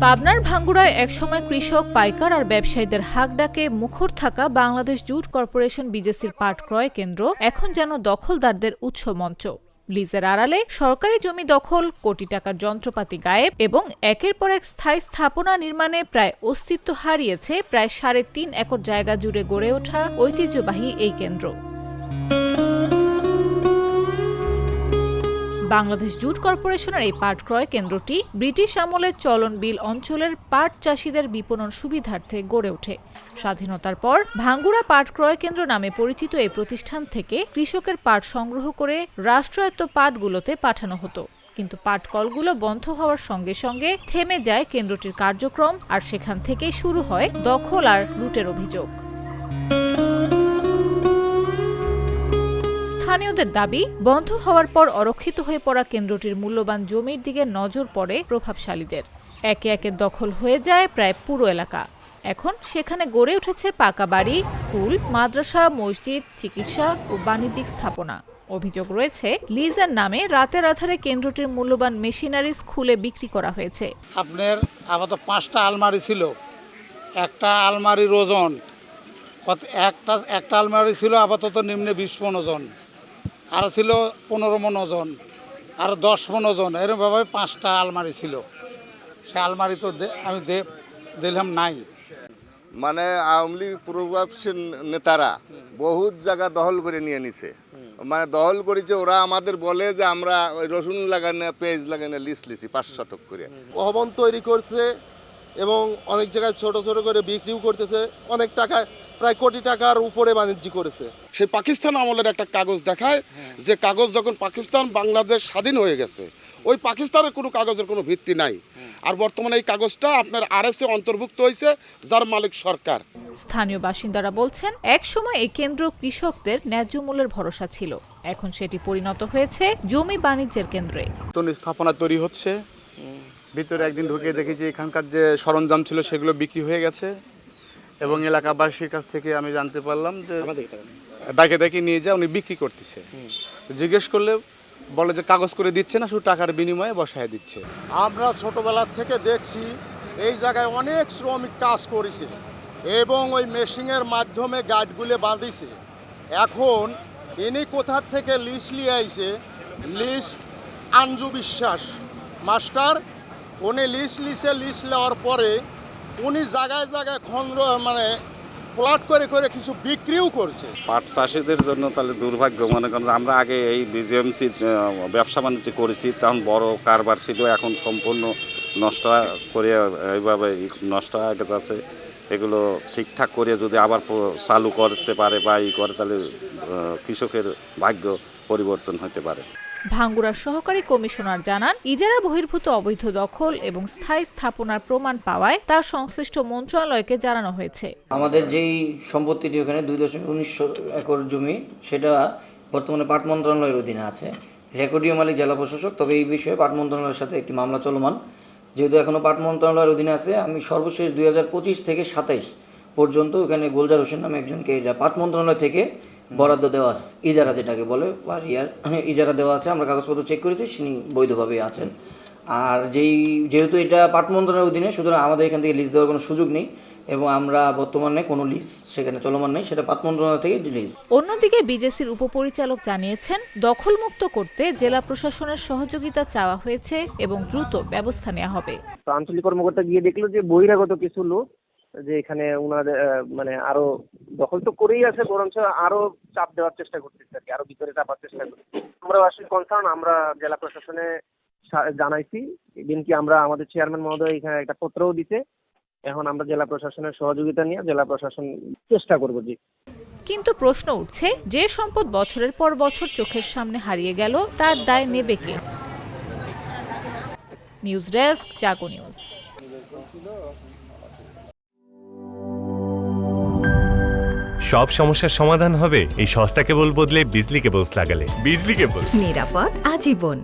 পাবনার ভাঙ্গুড়ায় একসময় কৃষক, পাইকার আর ব্যবসায়ীদের হাক ডাকে মুখর থাকা বাংলাদেশ জুট কর্পোরেশন বিজেসির পাট ক্রয় কেন্দ্র এখন যেন দখলদারদের উৎস মঞ্চ। লিজের আড়ালে সরকারি জমি দখল, কোটি টাকার যন্ত্রপাতি গায়েব এবং একের পর এক স্থায়ী স্থাপনা নির্মাণে প্রায় অস্তিত্ব হারিয়েছে প্রায় ৩.৫ একর জায়গা জুড়ে গড়ে ওঠা ঐতিহ্যবাহী এই কেন্দ্র। বাংলাদেশ জুট কর্পোরেশনের এই পাট ক্রয় কেন্দ্রটি ব্রিটিশ আমলের চলন বিল অঞ্চলের পাট চাষিদের বিপণন সুবিধার্থে গড়ে ওঠে। স্বাধীনতার পর ভাঙ্গুড়া পাট ক্রয় কেন্দ্র নামে পরিচিত এই প্রতিষ্ঠান থেকে কৃষকের পাট সংগ্রহ করে রাষ্ট্রায়ত্ত পাটগুলোতে পাঠানো হতো। কিন্তু পাট কলগুলো বন্ধ হওয়ার সঙ্গে সঙ্গে থেমে যায় কেন্দ্রটির কার্যক্রম, আর সেখান থেকেই শুরু হয় দখল আর লুটের অভিযোগ। স্থানীয়দের দাবি, বন্ধ হওয়ার পর অরক্ষিত হয়ে পড়া কেন্দ্রটির মূল্যবান জমির দিকে নজর পড়ে প্রভাবশালীদের। একে একে দখল হয়ে যায় প্রায় পুরো এলাকা। এখন সেখানে গড়ে উঠেছে পাকা বাড়ি, স্কুল, মাদ্রাসা, মসজিদ, চিকিৎসা ও বাণিজ্যিক স্থাপনা। অভিযোগ রয়েছে, লিজের নামে রাতের আধারে কেন্দ্রটির মূল্যবান মেশিনারিজ খুলে বিক্রি করা হয়েছে। আপনার আপাতত 5টা আলমারি ছিল, একটা আলমারির ওজন একটা আলমারি ছিল আপাতত নিম্নে 20 মণ ওজন, আর ছিল 15 মণ ওজন, আর 10 মণ ওজন, এরকমভাবে 5টা আলমারি ছিল। সে আলমারি তো আমি দিলাম নাই। মানে আওয়ামী লীগ প্রভাবশীল নেতারা বহুত জায়গা দখল করে নিয়ে নিছে। মানে দখল করেছে, ওরা আমাদের বলে যে আমরা ওই রসুন লাগানো, পেঁয়াজ লাগানো লিছি 5 শতক করে। ভবন তৈরি করছে এবং অনেক জায়গায় ছোট ছোট করে বিক্রিও করতেছে, অনেক টাকায় প্রায় কোটি টাকার উপরে বাণিজ্য করেছে। সেই পাকিস্তান আমলের একটা কাগজ দেখায় যে কাগজ যখন পাকিস্তান বাংলাদেশ স্বাধীন হয়ে গেছে, ওই পাকিস্তানের কোনো কাগজের কোনো ভিত্তি নাই। আর বর্তমানে এই কাগজটা আপনার আরএসএ অন্তর্ভুক্ত হয়েছে, যার মালিক সরকার। স্থানীয় বাসিন্দারা বলছেন, একসময় এই কেন্দ্র কৃষকদের ন্যায্য মূল্যের ভরসা ছিল, এখন সেটি পরিণত হয়েছে জমি বাণিজ্যের কেন্দ্রে। নতুন স্থাপনা তৈরি হচ্ছে, ভিতরে একদিন ঢুকে দেখেছি এখানকার যে সরঞ্জাম ছিল সেগুলো বিক্রি হয়ে গেছে এবং এলাকাবাসীর কাছ থেকে আমি জানতে পারলাম যে ডাকে নিয়ে যা উনি বিক্রি করতেছে। জিজ্ঞেস করলে বলে যে কাগজ করে দিচ্ছে না, শুধু টাকার বিনিময়ে বসায় দিচ্ছে। আমরা ছোটবেলার থেকে দেখছি এই জায়গায় অনেক শ্রমিক কাজ করেছে এবং ওই মেশিনের মাধ্যমে গাছগুলো বাঁধিছে। এখন ইনি কোথা থেকে লিস্ট নিয়ে আইছে, লিস্ট আঞ্জু বিশ্বাস মাস্টার, উনি লিস্ট নেওয়ার পরে উনি জায়গায় জায়গায় খন্ড মানে প্লট করে করে কিছু বিক্রিও করছে। পাট চাষিদের জন্য তাহলে দুর্ভাগ্য। মনে করেন আমরা আগে এই বিজিএমসি ব্যবসা বাণিজ্য করেছি, তখন বড় কারবার ছিল, এখন সম্পূর্ণ নষ্ট করে এইভাবে নষ্ট হয়ে গেছে। এগুলো ঠিকঠাক করে যদি আবার চালু করতে পারে বা করে, তাহলে কৃষকের ভাগ্য পরিবর্তন হতে পারে। ভাঙ্গুড়ার সহকারী কমিশনার জানান, ইজারা বহির্ভূত অবৈধ দখল এবং স্থায়ী স্থাপনার প্রমাণ পাওয়ায় তার সংশ্লিষ্ট মন্ত্রণালয়কে জানানো হয়েছে। আমাদের যেই সম্পত্তিটি ওখানে 2.19 একর জমি, সেটা বর্তমানে পাট মন্ত্রণালয়ের অধীনে আছে। রেকর্ডীয় মালিক জেলা প্রশাসক, তবে এই বিষয়ে পাট মন্ত্রণালয়ের সাথে একটি মামলা চলমান। যেহেতু এখনও পাট মন্ত্রণালয়ের অধীনে আছে, আমি সর্বশেষ 2025 থেকে 27 পর্যন্ত ওখানে গুলজার হোসেন নামে একজনকে পাট মন্ত্রণালয় থেকে বরাদ্দ দেওয়া আছে, ইজারা যেটাকে বলে, পার ইয়ার ইজারা দেওয়া আছে। আমরা কাগজপত্র চেক করেছি, তিনি বৈধভাবেই আছেন। আর যেহেতু এটা পাট মন্ত্রণালয়ের অধীনে, সুতরাং আমাদের এখান থেকে লিজ দেওয়ার কোনো সুযোগ নেই এবং আমরা বর্তমানে কোনো লিজ সেখানে চলমান নেই, সেটা পাট মন্ত্রণালয় থেকে লিজ। অন্যদিকে বিজেসির উপপরিচালক জানিয়েছেন, দখলমুক্ত করতে জেলা প্রশাসনের সহযোগিতা চাওয়া হয়েছে এবং দ্রুত ব্যবস্থা নেওয়া হবে। আঞ্চলিক কর্মকর্তা গিয়ে দেখলো যে বহিরাগত কিছু লোক যে এখানে ওনাদের মানে আরো দখল তো করেই আছে, বরঞ্চ আরো চাপ দেওয়ার চেষ্টা করতেছে আর কি, আরো ভিতরে চাপার চেষ্টা করছে। আমরা আসলে কনসার্ন, আমরা জেলা প্রশাসনে জানাইছি, এমনকি আমরা আমাদের চেয়ারম্যান মহোদয় এখানে একটা পত্রও দিতে। এখন আমরা জেলা প্রশাসনের সহযোগিতা নিয়ে জেলা প্রশাসন চেষ্টা করবো। কিন্তু প্রশ্ন উঠছে, যে সম্পদ বছরের পর বছর চোখের সামনে হারিয়ে গেল, তার দায় নেবে কে? নিউজ ডেস্ক, জাগো নিউজ। সব সমস্যার সমাধান হবে এই সস্তা কেবল বদলে বিজলি কেবলস লাগালে। বিজলি কেবল, নিরাপদ আজীবন।